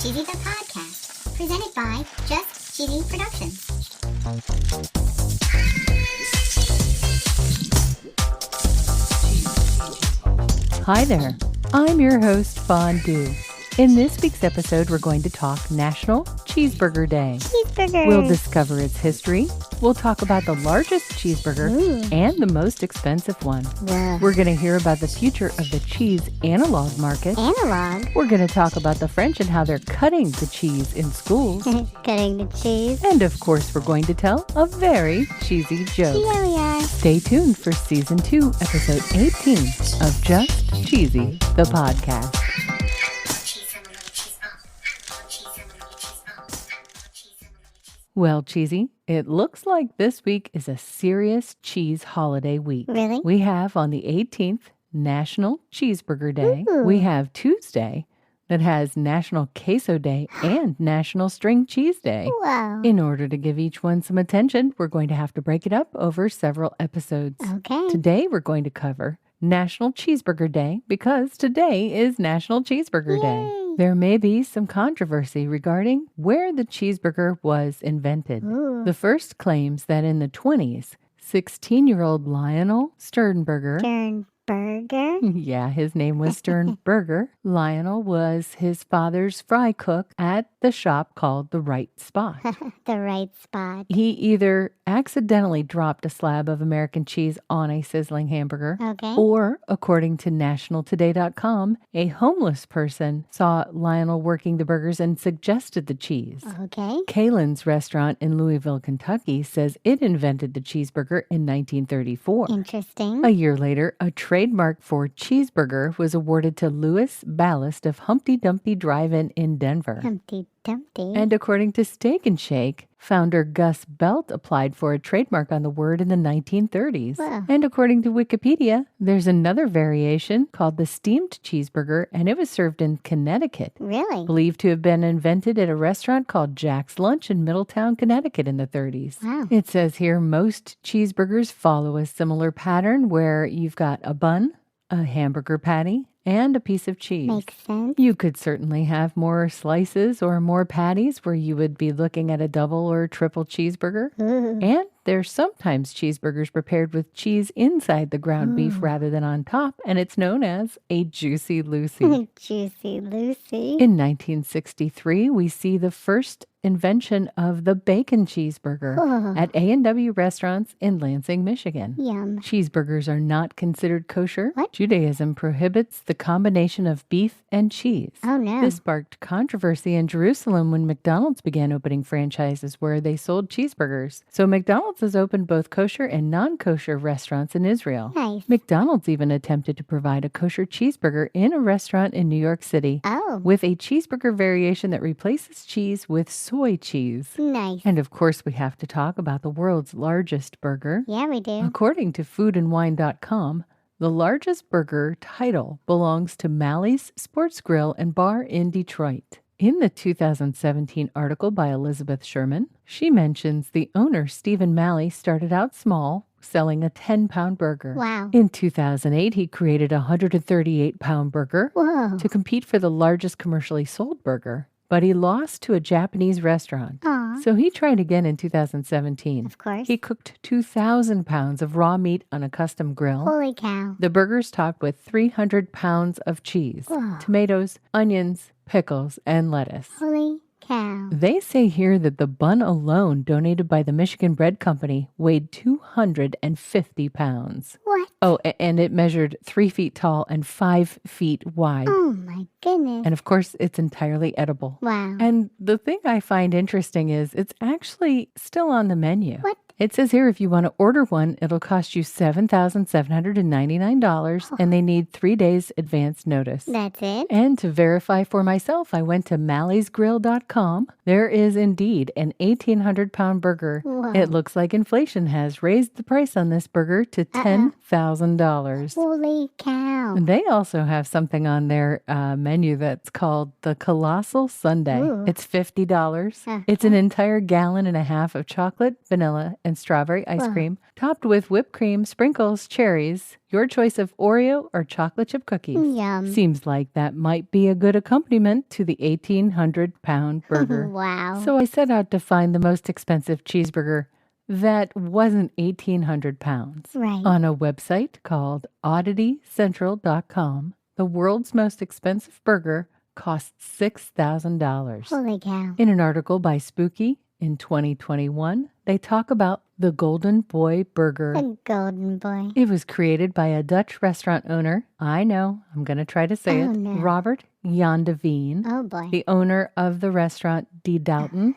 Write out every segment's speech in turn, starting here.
Cheesy the Podcast, presented by Just Cheesy Productions. Hi there, I'm your host, Fondue. In this week's episode, we're going to talk National Cheeseburger Day. Cheeseburger. We'll discover its history. We'll talk about the largest cheeseburger and the most expensive one. Whoa. We're going to hear about the future of the cheese analog market. Analog? We're going to talk about the French and how they're cutting the cheese in schools. Cutting the cheese. And of course, we're going to tell a very cheesy joke. Here we are. Stay tuned for Season 2, Episode 18 of Just Cheesy, the podcast. Well, Cheesy, it looks like this week is a serious cheese holiday week. Really? We have on the 18th, National Cheeseburger Day. Ooh. We have Tuesday that has National Queso Day and National String Cheese Day. Wow. In order to give each one some attention, we're going to have to break it up over several episodes. Okay. Today, we're going to cover National Cheeseburger Day because today is National Cheeseburger Day. Yay. There may be some controversy regarding where the cheeseburger was invented. Ooh. The first claims that in the 20s, 16-year-old Lionel Sternberger, Sternberger? yeah, his name was Sternberger. Lionel was his father's fry cook at the shop called The Right Spot. The right spot. He either accidentally dropped a slab of American cheese on a sizzling hamburger, Okay. or, according to nationaltoday.com, a homeless person saw Lionel working the burgers and suggested the cheese. Okay. Kalen's restaurant in Louisville, Kentucky says it invented the cheeseburger in 1934. Interesting. A year later, a trademark for cheeseburger was awarded to Louis Ballast of Humpty Dumpty Drive-In in Denver. Humpty Dumpty. And according to Steak and Shake, founder Gus Belt applied for a trademark on the word in the 1930s. Wow. And according to Wikipedia, there's another variation called the steamed cheeseburger, and it was served in Connecticut. Really? Believed to have been invented at a restaurant called Jack's Lunch in Middletown, Connecticut in the 30s. Wow. It says here most cheeseburgers follow a similar pattern where you've got a bun, a hamburger patty, and a piece of cheese. Makes sense. You could certainly have more slices or more patties where you would be looking at a double or triple cheeseburger. Ooh. And there's sometimes cheeseburgers prepared with cheese inside the ground beef rather than on top, and it's known as a Juicy Lucy. Juicy Lucy. In 1963, we see the first invention of the bacon cheeseburger Oh. at A&W restaurants in Lansing, Michigan. Yum. Cheeseburgers are not considered kosher. What? Judaism prohibits the combination of beef and cheese. Oh, no. This sparked controversy in Jerusalem when McDonald's began opening franchises where they sold cheeseburgers. So McDonald's has opened both kosher and non-kosher restaurants in Israel. Nice. McDonald's even attempted to provide a kosher cheeseburger in a restaurant in New York City Oh. with a cheeseburger variation that replaces cheese with soy cheese. Nice. And of course, we have to talk about the world's largest burger. Yeah, we do. According to foodandwine.com, the largest burger title belongs to Mally's Sports Grill and Bar in Detroit. In the 2017 article by Elizabeth Sherman, she mentions the owner, Stephen Malley, started out small, selling a 10-pound burger. Wow. In 2008, he created a 138-pound burger Whoa. to compete for the largest commercially sold burger, but he lost to a Japanese restaurant. Aw. So he tried again in 2017. Of course. He cooked 2,000 pounds of raw meat on a custom grill. Holy cow. The burgers topped with 300 pounds of cheese, Whoa. tomatoes, onions, pickles, and lettuce. Holy cow. They say here that the bun alone, donated by the Michigan Bread Company, weighed 250 pounds. What? Oh, and it measured 3 feet tall and 5 feet wide. Oh, my goodness. And of course, it's entirely edible. Wow. And the thing I find interesting is it's actually still on the menu. What? It says here if you want to order one, it'll cost you $7,799, and they need 3 days advance notice. That's it? And to verify for myself, I went to malleysgrill.com. There is indeed an 1,800-pound burger. Whoa. It looks like inflation has raised the price on this burger to $10,000. Holy cow. They also have something on their menu that's called the Colossal Sundae. Ooh. It's $50. Okay. It's an entire gallon and a half of chocolate, vanilla, and strawberry ice Whoa. cream, topped with whipped cream, sprinkles, cherries, your choice of Oreo or chocolate chip cookies. Yum. Seems like that might be a good accompaniment to the 1,800-pound burger. Wow. So I set out to find the most expensive cheeseburger that wasn't 1,800 pounds. Right. On a website called odditycentral.com, the world's most expensive burger costs $6,000. Holy cow. In an article by Spooky in 2021, they talk about the Golden Boy Burger. The Golden Boy. It was created by a Dutch restaurant owner. I know, I'm going to try to say Oh, it. no. Robert Jan de Veen, Oh, boy. the owner of the restaurant De Doutons.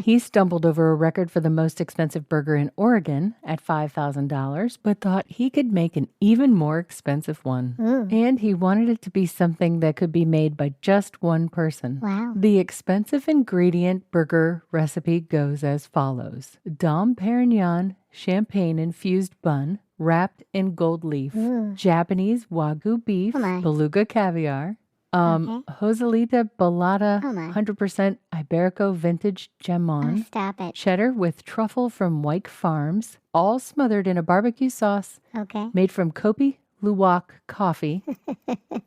He stumbled over a record for the most expensive burger in Oregon at $5,000, but thought he could make an even more expensive one. Ooh. And he wanted it to be something that could be made by just one person. Wow. The expensive ingredient burger recipe goes as follows. Dom Perignon champagne-infused bun wrapped in gold leaf, Ooh. Japanese Wagyu beef, Oh, my. beluga caviar, Okay. Joselita Balata Oh, my. 100% Iberico vintage Oh, jamon, stop it. cheddar with truffle from Wyke Farms, all smothered in a barbecue sauce Okay. made from Kopi Luwak coffee,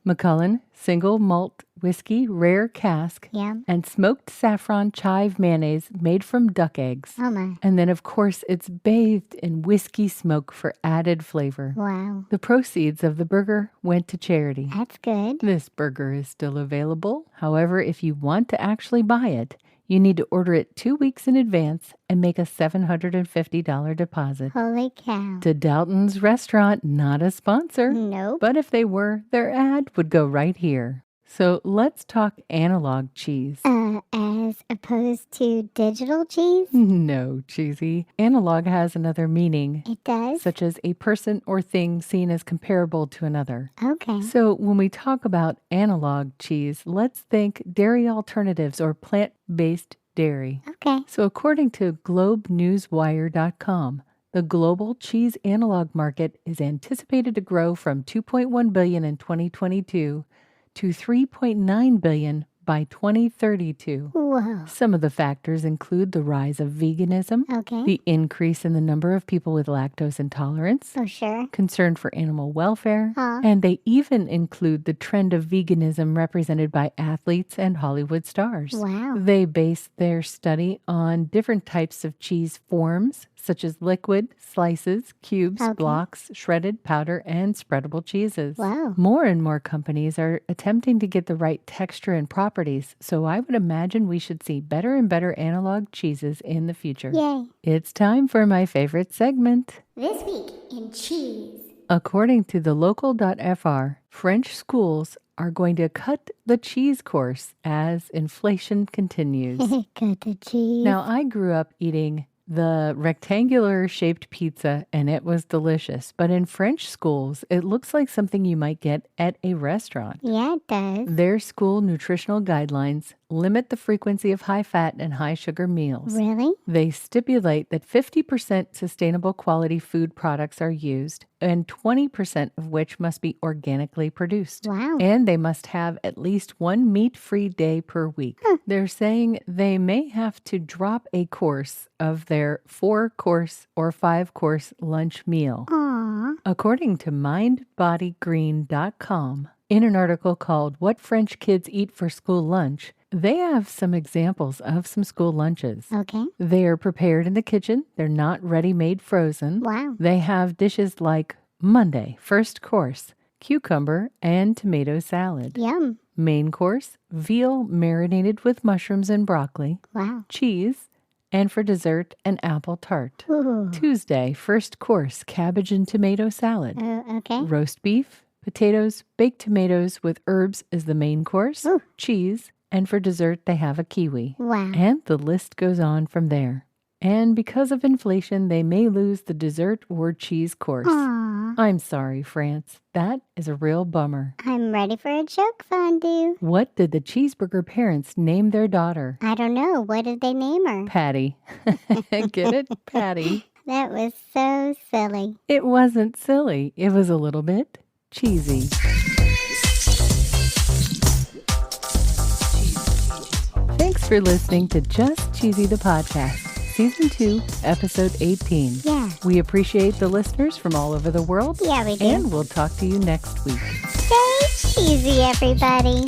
Macallan single malt whiskey rare cask, Yum. and smoked saffron chive mayonnaise made from duck eggs. Oh, my. And then, of course, it's bathed in whiskey smoke for added flavor. Wow. The proceeds of the burger went to charity. That's good. This burger is still available. However, if you want to actually buy it, you need to order it 2 weeks in advance and make a $750 deposit. Holy cow. To Dalton's Restaurant, not a sponsor. Nope. But if they were, their ad would go right here. So let's talk analog cheese. As opposed to digital cheese? No, cheesy. Analog has another meaning, It does? such as a person or thing seen as comparable to another. Okay. So when we talk about analog cheese, let's think dairy alternatives or plant-based dairy. Okay. So according to GlobeNewsWire.com, the global cheese analog market is anticipated to grow from $2.1 billion in 2022 to $3.9 billion by 2032. Whoa. Some of the factors include the rise of veganism, Okay. the increase in the number of people with lactose intolerance, Oh, sure. concern for animal welfare, Huh. and they even include the trend of veganism represented by athletes and Hollywood stars. Wow. They base their study on different types of cheese forms, such as liquid, slices, cubes, Okay. blocks, shredded, powder, and spreadable cheeses. Wow. More and more companies are attempting to get the right texture and properties, so I would imagine we should see better and better analog cheeses in the future. Yay. It's time for my favorite segment. This week in cheese. According to the local.fr, French schools are going to cut the cheese course as inflation continues. Cut the cheese. Now, I grew up eating the rectangular shaped pizza and it was delicious, but in French schools, it looks like something you might get at a restaurant. Yeah, it does. Their school nutritional guidelines limit the frequency of high fat and high sugar meals. Really? They stipulate that 50% sustainable quality food products are used and 20% of which must be organically produced. Wow. And they must have at least one meat-free day per week. They're saying they may have to drop a course of their 4-course or 5-course lunch meal. Aw. According to mindbodygreen.com, in an article called What French Kids Eat for School Lunch, they have some examples of some school lunches. Okay. They are prepared in the kitchen. They're not ready-made frozen. Wow. They have dishes like Monday, first course, cucumber and tomato salad. Yum. Main course, veal marinated with mushrooms and broccoli, Wow. cheese, and for dessert, an apple tart. Ooh. Tuesday, first course, cabbage and tomato salad. Okay. Roast beef, potatoes, baked tomatoes with herbs is the main course, Ooh. cheese, and for dessert they have a kiwi. Wow. And the list goes on from there. And because of inflation, they may lose the dessert or cheese course. Aw. I'm sorry, France. That is a real bummer. I'm ready for a joke, Fondue. What did the cheeseburger parents name their daughter? I don't know. What did they name her? Patty. Get it? Patty. That was so silly. It wasn't silly. It was a little bit cheesy. Thanks for listening to Just Cheesy the Podcast. Season 2, Episode 18. Yeah. We appreciate the listeners from all over the world. Yeah, we do. And we'll talk to you next week. Stay cheesy, everybody.